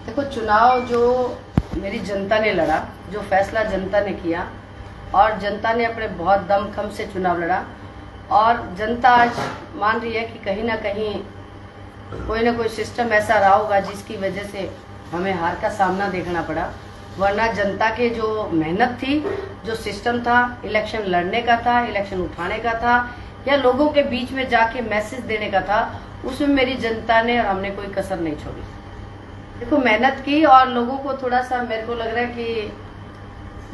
देखो, चुनाव जो मेरी जनता ने लड़ा, जो फैसला जनता ने किया और जनता ने अपने बहुत दमखम से चुनाव लड़ा और जनता आज मान रही है कि कहीं ना कहीं कोई ना कोई सिस्टम ऐसा रहा होगा जिसकी वजह से हमें हार का सामना देखना पड़ा। वरना जनता के जो मेहनत थी, जो सिस्टम था, इलेक्शन लड़ने का था, इलेक्शन उठाने का था या लोगों के बीच में जाके मैसेज देने का था, उसमें मेरी जनता ने और हमने कोई कसर नहीं छोड़ी। देखो, मेहनत की और लोगों को थोड़ा सा मेरे को लग रहा है कि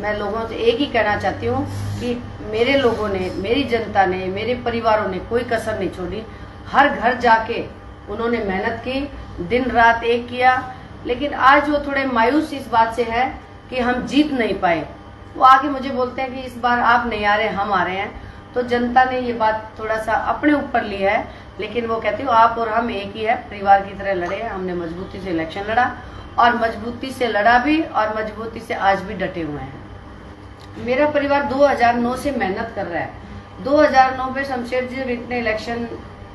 मैं लोगों से एक ही कहना चाहती हूँ कि मेरे लोगों ने, मेरी जनता ने, मेरे परिवारों ने कोई कसर नहीं छोड़ी। हर घर जाके उन्होंने मेहनत की, दिन रात एक किया। लेकिन आज वो थोड़े मायूस इस बात से है कि हम जीत नहीं पाए। वो आके मुझे बोलते हैं कि इस बार आप नहीं आ रहे, हम आ रहे हैं। तो जनता ने ये बात थोड़ा सा अपने ऊपर ली है, लेकिन वो कहती हो आप और हम एक ही है, परिवार की तरह लड़े हैं। हमने मजबूती से इलेक्शन लड़ा और मजबूती से लड़ा भी और मजबूती से आज भी डटे हुए हैं। मेरा परिवार 2009 से मेहनत कर रहा है। 2009 में शमशेर जी इतने इलेक्शन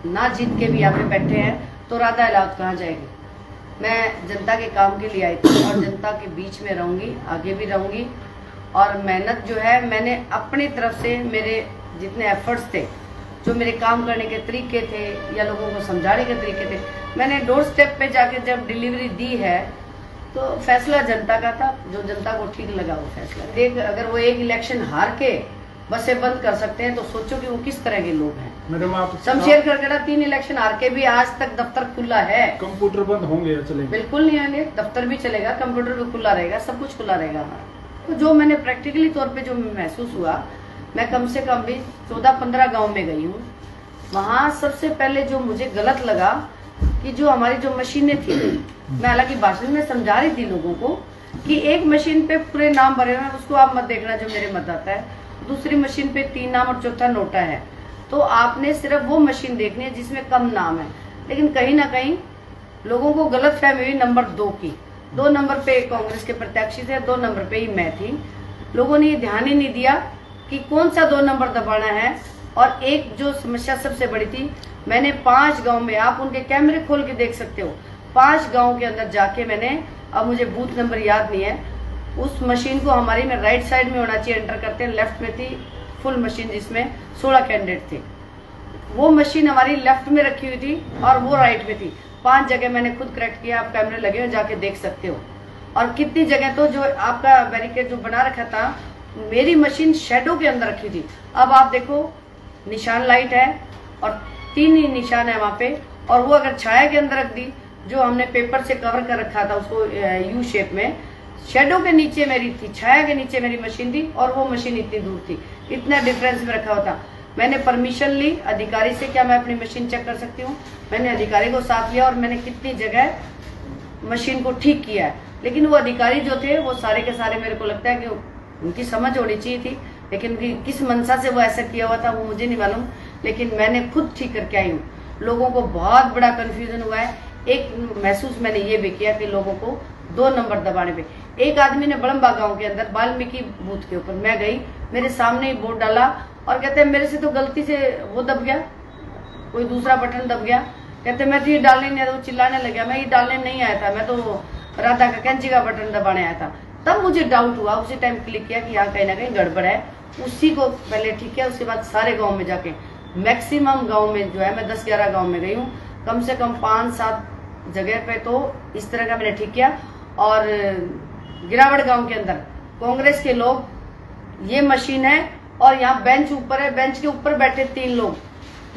ना जीत के भी यहाँ पे बैठे हैं तो राधा अलाउत कहाँ जाएगी। मैं जनता के काम के लिए आई थी और जनता के बीच में रहूंगी, आगे भी रहूंगी। और मेहनत जो है, मैंने अपनी तरफ से मेरे जितने एफर्ट्स थे, जो मेरे काम करने के तरीके थे या लोगों को समझाने के तरीके थे, मैंने डोर स्टेप पे जाके जब डिलीवरी दी है तो फैसला जनता का था। जो जनता को ठीक लगा वो फैसला। देख, अगर वो एक इलेक्शन हार के बसें बंद कर सकते हैं तो सोचो कि वो किस तरह के लोग हैं। मैडम, आप शमशेर खरगड़ा 3 इलेक्शन हार के भी आज तक दफ्तर खुला है। कंप्यूटर बंद होंगे या चलेंगे? बिल्कुल नहीं होंगे, दफ्तर भी चलेगा, कंप्यूटर भी खुला रहेगा, सब कुछ खुला रहेगा हमारा। तो जो मैंने प्रैक्टिकली तौर पे जो महसूस हुआ, मैं कम से कम भी 14-15 गाँव में गई हूँ। वहाँ सबसे पहले जो मुझे गलत लगा कि जो हमारी जो मशीनें थी, मैं हालांकि भाषण में समझा रही थी लोगों को कि एक मशीन पे पूरे नाम भरे हुए हैं, उसको आप मत देखना जो मेरे मत आता है। दूसरी मशीन पे 3 नाम और चौथा नोटा है, तो आपने सिर्फ वो मशीन देखनी है जिसमें कम नाम है। लेकिन कहीं ना कहीं लोगों को गलत फहमी हुई नंबर 2 की। 2 नंबर पे कांग्रेस के प्रत्याशी थे, 2 नंबर पे ही मैं थी। लोगों ने ये ध्यान ही नहीं दिया कि कौन सा 2 नंबर दबाना है। और एक जो समस्या सबसे बड़ी थी, मैंने 5 गांव में, आप उनके कैमरे खोल के देख सकते हो, 5 गांव के अंदर जाके मैंने, अब मुझे बूथ नंबर याद नहीं है, उस मशीन को हमारी में राइट साइड में होना चाहिए, एंटर करते हैं, लेफ्ट में थी फुल मशीन जिसमें 16 कैंडिडेट थे। वो मशीन हमारी लेफ्ट में रखी हुई थी और वो राइट में थी। 5 जगह मैंने खुद करेक्ट किया, आप कैमरे लगे हो जाके देख सकते हो। और कितनी जगह तो जो आपका बैरिकेड जो बना रखा था, मेरी मशीन शेडो के अंदर रखी थी। अब आप देखो, निशान लाइट है और 3 ही निशान है वहां पे। और वो अगर छाया के अंदर रख दी, जो हमने पेपर से कवर कर रखा था उसको यू शेप में, शेडो के नीचे मेरी थी, छाया के नीचे मेरी मशीन थी और वो मशीन इतनी दूर थी। इतना डिफरेंस में रखा हुआ था। मैंने परमिशन ली अधिकारी से, क्या मैं अपनी मशीन चेक कर सकती हूँ। मैंने अधिकारी को साथ लिया और मैंने कितनी जगह मशीन को ठीक किया है। लेकिन वो अधिकारी जो थे वो सारे के सारे, मेरे को लगता है कि उनकी समझ होनी चाहिए थी, लेकिन किस मंशा से वो ऐसा किया हुआ था वो मुझे नहीं मालूम। लेकिन मैंने खुद ठीक करके आई हूँ। लोगों को बहुत बड़ा कंफ्यूजन हुआ है। एक महसूस मैंने ये भी किया कि लोगों को 2 नंबर दबाने पे, एक आदमी ने बड़म्बा गांव के अंदर वाल्मीकि बूथ के ऊपर, मैं गई, मेरे सामने ही बोर्ड डाला और कहते हैं मेरे से तो गलती से वो दब गया, कोई दूसरा बटन दब गया। कहते मैं तो ये डालने नहीं आया था। वो चिल्लाने लग गया, मैं ये डालने नहीं आया था, मैं तो राधा का कैंची का बटन दबाने आया था। तब मुझे डाउट हुआ, उसी टाइम क्लिक किया कि यहाँ कहीं ना कहीं गड़बड़ है। उसी को पहले ठीक किया, उसके बाद सारे गाँव में जाके, मैक्सिमम गाँव में जो है, मैं 10-11 गाँव में गई हूँ, कम से कम 5-7 जगह पे तो इस तरह का मैंने ठीक किया। और गिरावड़ गांव के अंदर कांग्रेस के लोग, ये मशीन है और यहाँ बेंच ऊपर है, बेंच के ऊपर बैठे 3 लोग।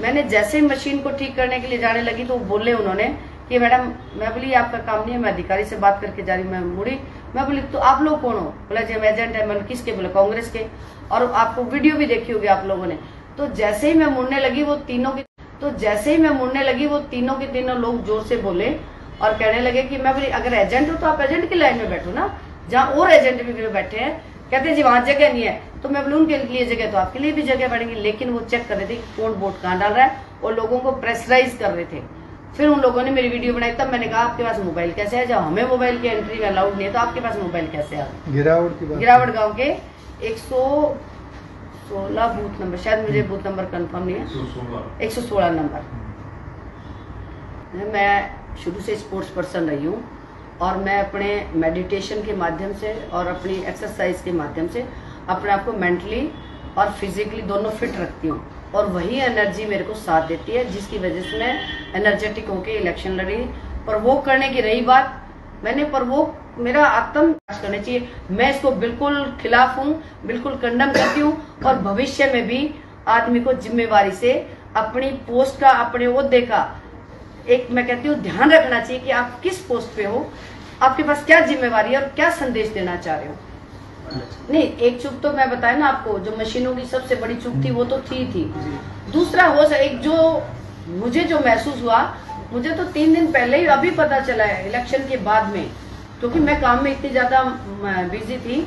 मैंने जैसे ही मशीन को ठीक करने के लिए जाने लगी तो बोले उन्होंने कि मैडम, मैं बोली आपका काम नहीं है, मैं अधिकारी से बात करके जा रही। मैं मुड़ी, मैं बोली तो आप लोग कौन हो? बोला जी हम एजेंट है। मैंने किसके? बोले कांग्रेस के। और आपको वीडियो भी देखी होगी आप लोगों ने। तो जैसे ही मैं मुड़ने लगी वो तीनों के तीनों लोग जोर से बोले और कहने लगे कि मैं बोली अगर एजेंट हो तो आप एजेंट की लाइन में बैठो ना, जहाँ और एजेंट भी बैठे हैं। कहते जी वहां जगह नहीं है। तो मैं बोली उनके लिए जगह तो आपके लिए भी जगह बढ़ेगी। लेकिन वो चेक कर रहे थे कौन वोट कहाँ डाल रहा है और लोगों को प्रेशराइज कर रहे थे। फिर उन लोगों ने मेरी वीडियो बनाई। तब मैंने कहा आपके पास मोबाइल कैसे है? जब हमें मोबाइल की एंट्री में अलाउड नहीं है तो आपके पास मोबाइल कैसे है? गिरावड़ गाँव के 116 बूथ नंबर, शायद मुझे बूथ नंबर कंफर्म नहीं है, 116 नंबर। मैं शुरू से स्पोर्ट्स पर्सन रही हूँ और मैं अपने मेडिटेशन के माध्यम से और अपनी एक्सरसाइज के माध्यम से अपने आप को मेंटली और फिजिकली दोनों फिट रखती हूँ, और वही एनर्जी मेरे को साथ देती है, जिसकी वजह से मैं एनर्जेटिक होके इलेक्शन लड़ी। पर वो करने की रही बात, मैंने पर वो मेरा आत्म करने चाहिए, मैं इसको बिल्कुल खिलाफ हूँ, बिल्कुल कंडम करती हूँ। और भविष्य में भी आदमी को जिम्मेवारी से अपनी पोस्ट का, अपने ओहदे का एक, मैं कहती हूँ, ध्यान रखना चाहिए कि आप किस पोस्ट पे हो, आपके पास क्या जिम्मेवारी है और क्या संदेश देना चाह रहे हो। नहीं, एक चूक तो मैं बताया ना आपको, जो मशीनों की सबसे बड़ी चूक थी वो तो थी। दूसरा हो एक जो मुझे जो महसूस हुआ, मुझे तो 3 दिन पहले ही अभी पता चला है इलेक्शन के बाद में, क्योंकि मैं काम में इतनी ज्यादा बिजी थी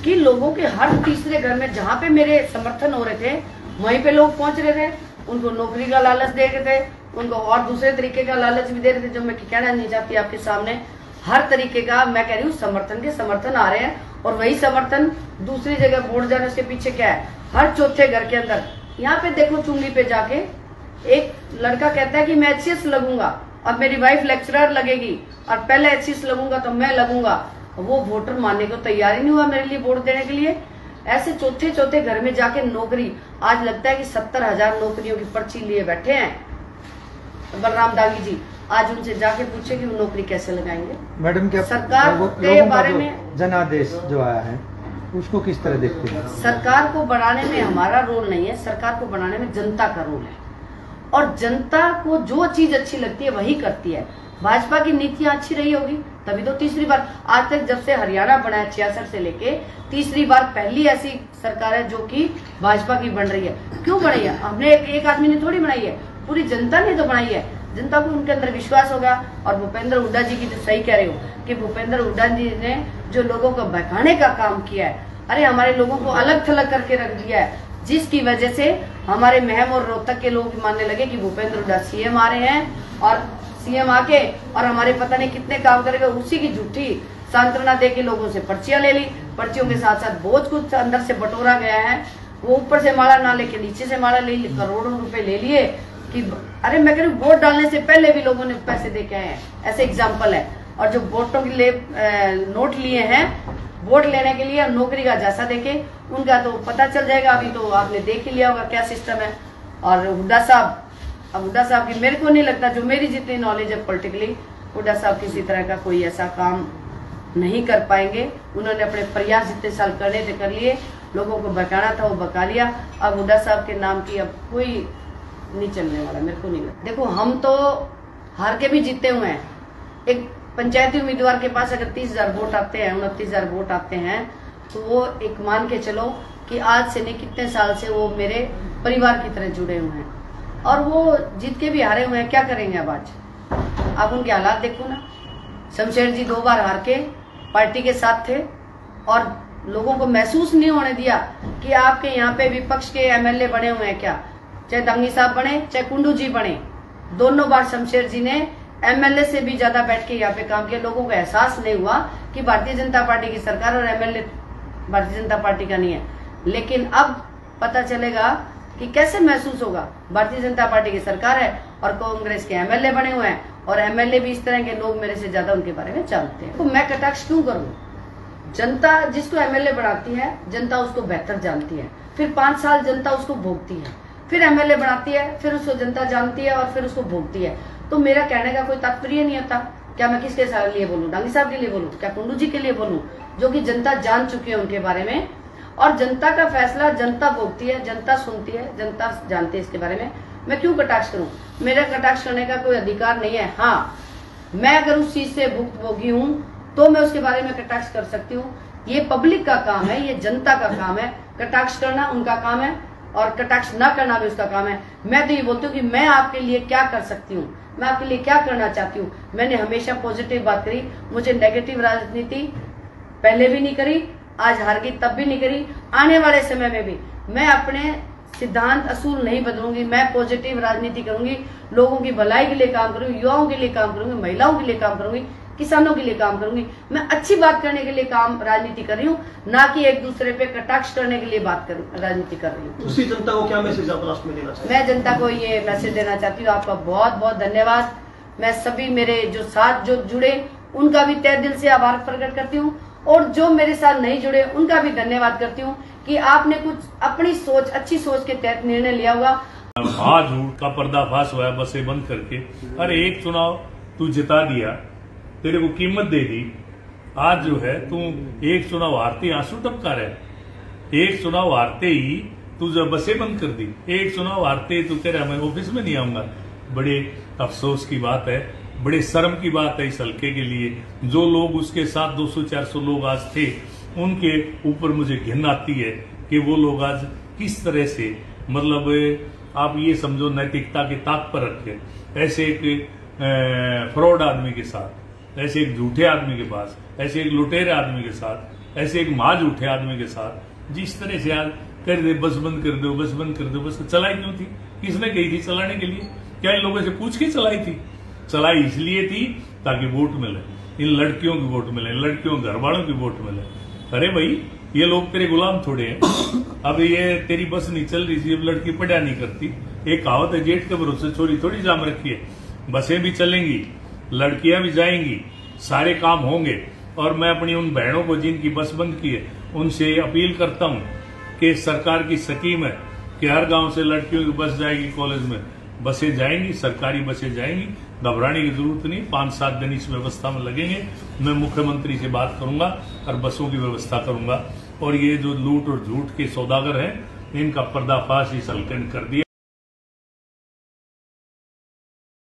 कि लोगों के हर तीसरे घर में जहाँ पे मेरे समर्थन हो रहे थे वहीं पे लोग पहुंच रहे थे, उनको नौकरी का लालच दे रहे थे, उनको और दूसरे तरीके का लालच भी दे रहे थे, जो मैं कहना नहीं चाहती आपके सामने। हर तरीके का मैं कह रही हूँ समर्थन के समर्थन आ रहे हैं, और वही समर्थन दूसरी जगह वोट जाने उसके पीछे क्या है, हर चौथे घर के अंदर। यहाँ पे देखो चुंगी पे जाके एक लड़का कहता है कि मैं एचसीएस लगूंगा, अब मेरी वाइफ लेक्चरर लगेगी, और पहले एचसीएस लगूंगा तो मैं लगूंगा। वो वोटर मानने को तैयार ही नहीं हुआ मेरे लिए वोट देने के लिए। ऐसे चौथे चौथे घर में जाके नौकरी, आज लगता है कि 70,000 नौकरियों की पर्ची लिए बैठे हैं बलराम दागी जी, आज उनसे जाके पूछे कि वो नौकरी कैसे लगाएंगे। मैडम, क्या सरकार के बारे में जनादेश जो आया है उसको किस तरह देखते हैं? सरकार को बनाने में हमारा रोल नहीं है, सरकार को बनाने में जनता का रोल है, और जनता को जो चीज अच्छी लगती है वही करती है। भाजपा की नीतियां अच्छी रही होगी तभी तो तीसरी बार, आज तक जब से हरियाणा बना है 66 से लेके, तीसरी बार पहली ऐसी सरकार है जो कि भाजपा की बन रही है। क्यों बनाई है? हमने एक आदमी ने थोड़ी बनाई है, पूरी जनता ने तो बनाई है। जनता को उनके अंदर विश्वास होगा। और भूपेंद्र हुड्डा जी की तो सही कह रहे हो कि भूपेंद्र हुड्डा जी ने जो लोगों को बहकाने का काम किया है, अरे हमारे लोगों को अलग थलग करके रख दिया है, जिसकी वजह से हमारे महम और रोहतक के लोग मानने लगे कि भूपेंद्र हुड्डा सीएम आ रहे हैं, और सीएम आके और हमारे पता नहीं कितने काम करेगा। उसी की झूठी सांत्वना दे के लोगों से पर्चियां ले ली, पर्चियों के साथ साथ बहुत कुछ अंदर से बटोरा गया है। वो ऊपर से माला ना लेके नीचे से माला ले, करोड़ों रुपए ले लिए कि अरे मैं कह रही हूँ वोट डालने से पहले भी लोगों ने पैसे दे के आए हैं, ऐसे एग्जाम्पल है। और जो वोटों के लिए नोट लिए हैं वोट लेने के लिए, नौकरी का जासा देके, उनका तो पता चल जाएगा। अभी तो आपने देख ही लिया होगा क्या सिस्टम है। और हुड्डा साहब, अब हुड्डा साहब की मेरे को नहीं लगता, जो मेरी जितनी नॉलेज है पॉलिटिकली, हुड्डा साहब किसी तरह का कोई ऐसा काम नहीं कर पाएंगे। उन्होंने अपने प्रयास जितने साल करने थे कर लिए, लोगों को बकाना था वो बका लिया। अब हुड्डा साहब के नाम की अब कोई नहीं चलने वाला, मेरे को नहीं लगता। देखो हम तो हार के भी जीते हुए हैं। एक पंचायती उम्मीदवार के पास अगर 30,000 वोट आते हैं, 29,000 वोट आते हैं, तो वो एक मान के चलो कि आज से नहीं कितने साल से वो मेरे परिवार की तरह जुड़े हुए हैं। और वो जीत के भी हारे हुए हैं, क्या करेंगे अब आज? आप उनके हालात देखो ना। शमशेर जी 2 बार हार के पार्टी के साथ थे, और लोगों को महसूस नहीं होने दिया कि आपके यहाँ पे विपक्ष के एमएलए बने हुए हैं क्या। चाहे दंगी साहब बने, चाहे कुंडू जी बने, दोनों बार शमशेर जी ने एमएलए से भी ज्यादा बैठ के यहाँ पे काम किया। लोगों को एहसास नहीं हुआ कि भारतीय जनता पार्टी की सरकार और एमएलए भारतीय जनता पार्टी का नहीं है। लेकिन अब पता चलेगा कि कैसे महसूस होगा। भारतीय जनता पार्टी की सरकार है और कांग्रेस के एमएलए बने हुए हैं, और एमएलए भी इस तरह के लोग मेरे से ज्यादा उनके बारे में जानते हैं। तो मैं कटाक्ष क्यों करूं? जनता जिसको एमएलए बनाती है, जनता उसको बेहतर जानती है। फिर 5 साल जनता उसको भोगती है, फिर एमएलए बनाती है, फिर उसको जनता जानती है और फिर उसको भोगती है। तो मेरा कहने का कोई तात्पर्य नहीं होता। क्या मैं किसके लिए बोलूं? डांगी साहब के लिए बोलूं? क्या कुंडू जी के लिए बोलूं? जो कि जनता जान चुकी है उनके बारे में, और जनता का फैसला जनता भोगती है, जनता सुनती है, जनता जानती है इसके बारे में। मैं क्यों कटाक्ष करूं? मेरा कटाक्ष करने का कोई अधिकार नहीं है। हाँ, मैं अगर उस चीज से भुक्तभोगी हूं तो मैं उसके बारे में कटाक्ष कर सकती हूँ। ये पब्लिक का काम है, ये जनता का काम है। कटाक्ष करना उनका काम है और कटाक्ष ना करना भी उसका काम है। मैं तो ये बोलती हूँ कि मैं आपके लिए क्या कर सकती हूँ, मैं आपके लिए क्या करना चाहती हूँ। मैंने हमेशा पॉजिटिव बात करी, मुझे नेगेटिव राजनीति पहले भी नहीं करी, आज हार गई तब भी नहीं करी, आने वाले समय में भी मैं अपने सिद्धांत असूल नहीं बदलूंगी। मैं पॉजिटिव राजनीति करूंगी, लोगों की भलाई के लिए काम करूंगी, युवाओं के लिए काम करूंगी, महिलाओं के लिए काम करूंगी, किसानों के लिए काम करूंगी। मैं अच्छी बात करने के लिए काम राजनीति कर रही हूँ, ना कि एक दूसरे पे कटाक्ष करने के लिए राजनीति कर रही हूँ। उसी जनता को क्या मैसेज आप लास्ट में देना चाहते हैं? मैं जनता को ये मैसेज देना चाहती हूँ, आपका बहुत बहुत धन्यवाद। मैं सभी मेरे जो साथ जो जुड़े उनका भी तहे दिल से आभार प्रकट करती हूँ। और जो मेरे साथ नहीं जुड़े उनका भी धन्यवाद करती हूँ कि आपने कुछ अपनी सोच, अच्छी सोच के तहत निर्णय लिया होगा। झूठ का पर्दाफाश हुआ है बसें बंद करके। अरे एक चुनाव तू जिता दिया, तेरे को कीमत दे दी, आज जो है तू एक चुनाव हारते ही आंसू टपका रहा है। एक चुनाव हारते ही तू जो बसें बंद कर दी, एक चुनाव हारते ही तू कह रहा मैं ऑफिस में नहीं आऊंगा। बड़े अफसोस की बात है, बड़े शर्म की बात है इस हल्के के लिए। जो लोग उसके साथ 200-400 लोग आज थे, उनके ऊपर मुझे घिन आती है कि वो लोग आज किस तरह से, मतलब आप ये समझो नैतिकता की ताक पर रखे, ऐसे एक फ्रॉड आदमी के साथ, ऐसे एक झूठे आदमी के पास, ऐसे एक लुटेरे आदमी के साथ, ऐसे एक झूठे आदमी के साथ जिस तरह से आज कर दे, बस बंद कर दो, बस बंद कर दो। बस चलाई क्यों थी? किसने कही थी चलाने के लिए? क्या इन लोगों से पूछ के चलाई थी? चलाई इसलिए थी ताकि वोट मिले, इन लड़कियों की वोट मिले, लड़कियों घर वालों की वोट मिले। अरे भाई, ये लोग तेरे गुलाम थोड़े हैं। अब ये तेरी बस नहीं चल रही थी, अब लड़की पढ़ा नहीं करती। एक कहावत है, जेठ के भरोसे चोरी थोड़ी जाम रखी है। बसें भी चलेंगी, लड़कियां भी जाएंगी, सारे काम होंगे। और मैं अपनी उन बहनों को जिनकी बस बंद की है, उनसे अपील करता हूं कि सरकार की स्कीम है कि हर गांव से लड़कियों की बस जाएगी, कॉलेज में बसें जाएंगी, सरकारी बसें जाएंगी। घबराने की जरूरत नहीं, 5-7 दिन इस व्यवस्था में लगेंगे। मैं मुख्यमंत्री से बात करूंगा और बसों की व्यवस्था करूंगा। और ये जो लूट और झूठ के सौदागर हैं, इनका पर्दाफाश इस हल्के ने कर दिया।